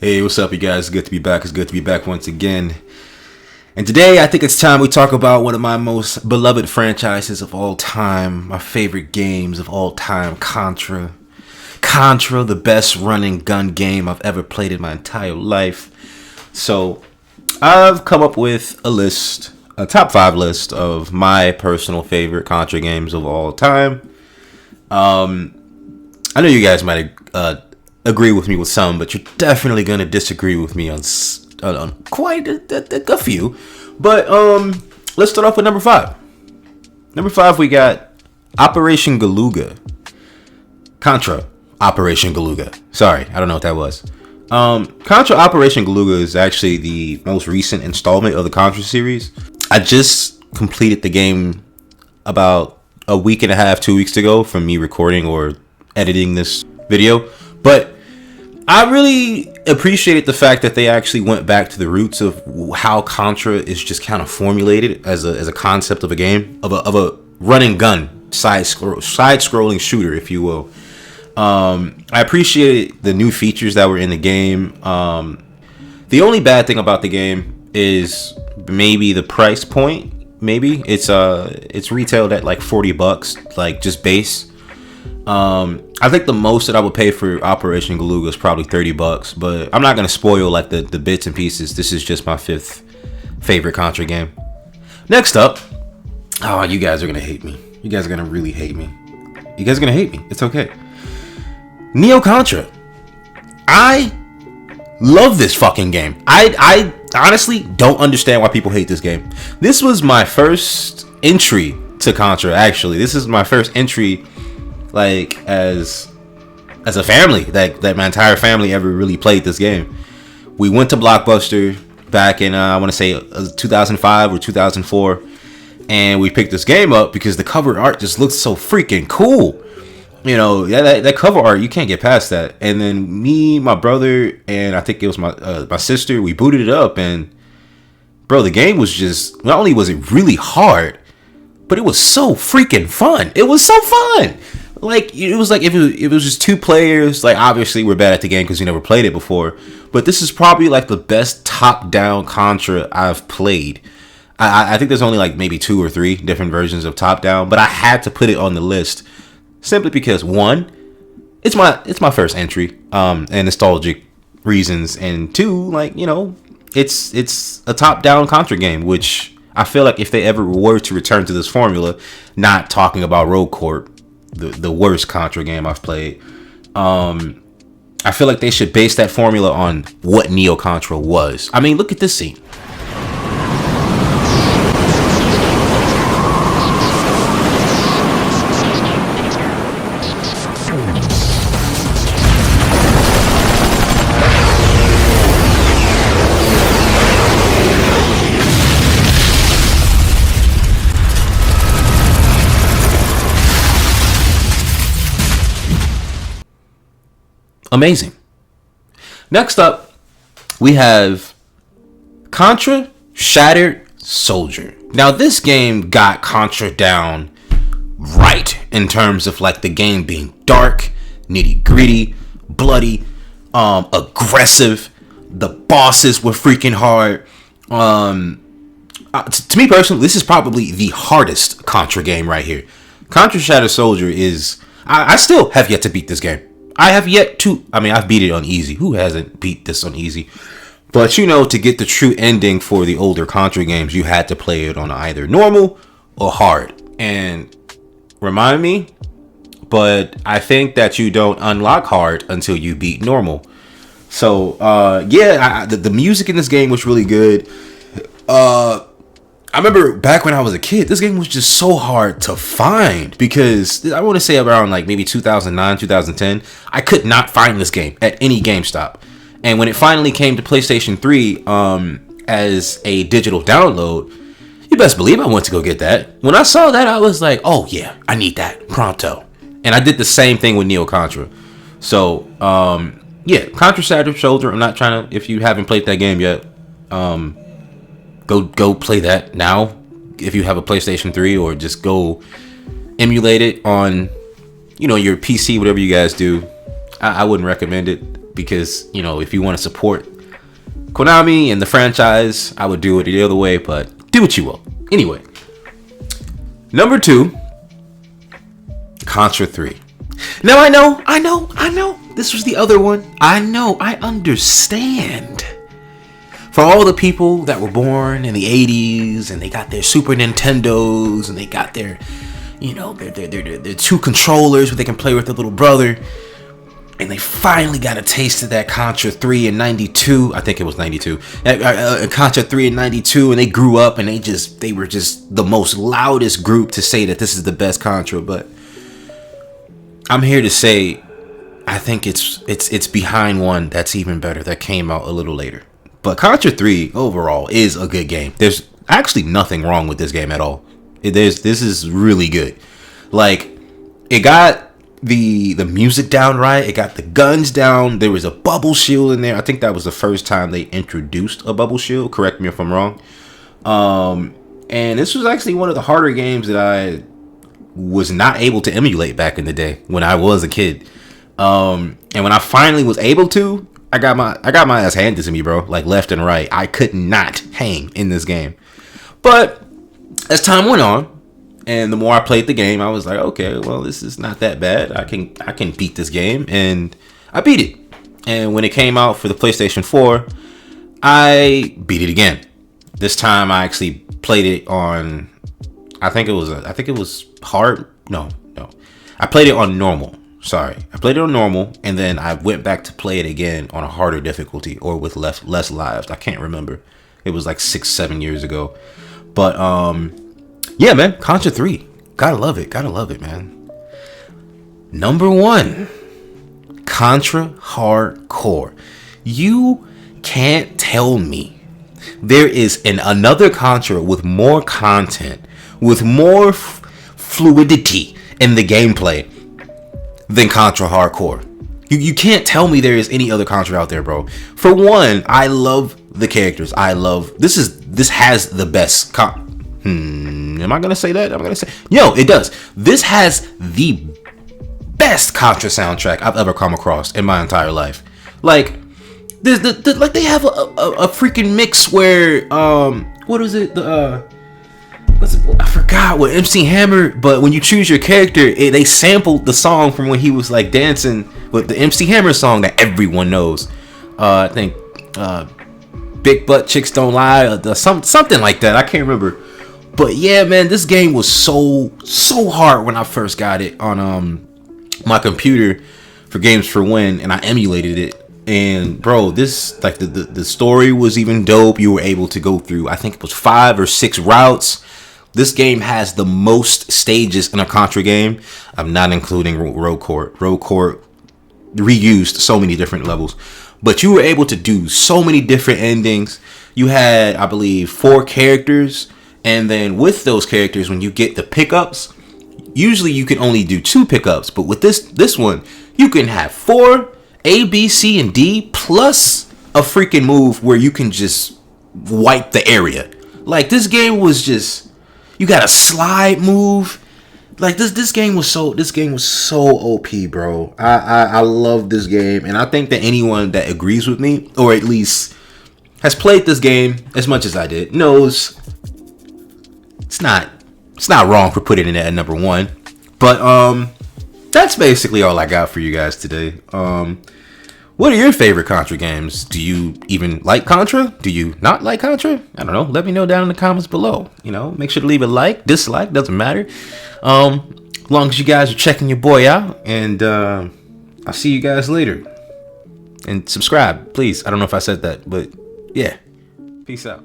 Hey, what's up, you guys? Good to be back. It's good to be back once again. And today, I think it's time we talk about one of my most beloved franchises of all time, my favorite games of all time, Contra. Contra, the best running gun game I've ever played in my entire life. So, I've come up with a list, a top 5 list of my personal favorite Contra games of all time. I know you guys might agree with me with some, but you're definitely going to disagree with me on quite a few. But let's start off with number 5. Number 5, we got Operation Galuga. Contra Operation Galuga. Sorry, I don't know what that was. Contra Operation Galuga is actually the most recent installment of the Contra series. I just completed the game about a week and a half, 2 weeks ago from me recording or editing this video. But I really appreciated the fact that they actually went back to the roots of how Contra is just kind of formulated as a concept of a game, of a running gun side scrolling shooter, if you will. I appreciated the new features that were in the game. The only bad thing about the game is maybe the price point. Maybe it's retailed at like $40, like just base. I think the most that I would pay for Operation Galuga is probably $30, but I'm not gonna spoil like the bits and pieces. This is just my 5th favorite Contra game. Next up, oh, you guys are gonna hate me. You guys are gonna really hate me. You guys are gonna hate me. It's okay. Neo Contra. I love this fucking game. I honestly don't understand why people hate this game. This was my first entry to Contra. Actually, this is my first entry. Like as a family, that my entire family ever really played this game. We went to Blockbuster back in I want to say 2005 or 2004, and we picked this game up because the cover art just looked so freaking cool. You know, that cover art, you can't get past that. And then me, my brother, and I think it was my sister, we booted it up, and bro, the game was just, not only was it really hard, but it was so freaking fun. It was so fun. Like, it was like if it was just 2 players. Like, obviously we're bad at the game because we never played it before, but this is probably like the best top-down Contra I've played. I think there's only like maybe 2 or 3 different versions of top-down, but I had to put it on the list simply because, one, it's my first entry, and nostalgic reasons, and 2, like, you know, it's a top-down Contra game, which I feel like if they ever were to return to this formula, not talking about Rogue Corp, the worst Contra game I've played, I feel like they should base that formula on what Neo Contra was. I mean, look at this scene. Amazing. Next up, we have Contra Shattered Soldier. Now, this game got Contra down right in terms of like the game being dark, nitty gritty, bloody, aggressive. The bosses were freaking hard. To me personally, this is probably the hardest Contra game right here. Contra Shattered Soldier is, I still have yet to beat this game. I've beat it on easy. Who hasn't beat this on easy? But, you know, to get the true ending for the older Contra games, you had to play it on either normal or hard. And remind me, but I think that you don't unlock hard until you beat normal. So, the music in this game was really good. I remember back when I was a kid, this game was just so hard to find because I want to say around like maybe 2009, 2010, I could not find this game at any GameStop. And when it finally came to PlayStation 3 as a digital download, you best believe I went to go get that. When I saw that, I was like, oh yeah, I need that pronto. And I did the same thing with Neo Contra. So, Contra Shattered Soldier, I'm not trying to, if you haven't played that game yet, Go play that now if you have a PlayStation 3, or just go emulate it on, you know, your PC, whatever you guys do. I wouldn't recommend it. because, you know, if you want to support Konami and the franchise, I would do it the other way, but do what you will. Anyway, number 2, Contra 3. Now I know, this was the other one. I know, I understand. For all the people that were born in the 80s and they got their Super Nintendos and they got their, you know, their 2 controllers where they can play with their little brother, and they finally got a taste of that Contra 3 in 92. I think it was 92. Contra 3 in 92, and they grew up and they were just the most loudest group to say that this is the best Contra. But I'm here to say I think it's behind one that's even better that came out a little later. But Contra 3 overall is a good game. There's actually nothing wrong with this game at all. This is really good. Like, it got the music down right. It got the guns down. There was a bubble shield in there. I think that was the first time they introduced a bubble shield. Correct me if I'm wrong. And this was actually one of the harder games that I was not able to emulate back in the day when I was a kid. And when I finally was able to, I got my ass handed to me, bro. Like, left and right. I could not hang in this game. But as time went on, and the more I played the game, I was like, okay, well, this is not that bad. I can beat this game, and I beat it. And when it came out for the PlayStation 4, I beat it again. This time, I actually played it on. I think it was hard. No. I played it on normal. Sorry, I played it on normal, and then I went back to play it again on a harder difficulty or with less lives. I can't remember. It was like 6-7 years ago. But yeah, man, Contra 3. Gotta love it, man. Number 1, Contra Hardcore. You can't tell me there is another Contra with more content, with more fluidity in the gameplay than Contra Hardcore. You can't tell me there is any other Contra out there, bro. For one, I love the characters. This has the best am I gonna say that? It does. This has the best Contra soundtrack I've ever come across in my entire life. Like, like they have a freaking mix where what was it? I forgot what MC Hammer, but when you choose your character, they sampled the song from when he was like dancing with the MC Hammer song that everyone knows. I think Big Butt Chicks Don't Lie, or something like that. I can't remember. But yeah, man, this game was so hard when I first got it on my computer for Games for Win, and I emulated it. And bro, this, like, the story was even dope. You were able to go through, I think it was 5 or 6 routes. This game has the most stages in a Contra game. I'm not including Road Court. Road Court reused so many different levels, but you were able to do so many different endings. You had, I believe, 4 characters, and then with those characters, when you get the pickups, usually you can only do 2 pickups, but with this one, you can have 4 A, B, C, and D plus a freaking move where you can just wipe the area. Like, this game was just, you got a slide move. Like, this game was so OP, bro. I love this game, and I think that anyone that agrees with me, or at least has played this game as much as I did, knows it's not wrong for putting it at number 1. But that's basically all I got for you guys today. What are your favorite Contra games? Do you even like Contra? Do you not like Contra? I don't know. Let me know down in the comments below. You know, make sure to leave a like, dislike, doesn't matter. As long as you guys are checking your boy out, and I'll see you guys later. And subscribe, please. I don't know if I said that, but yeah. Peace out.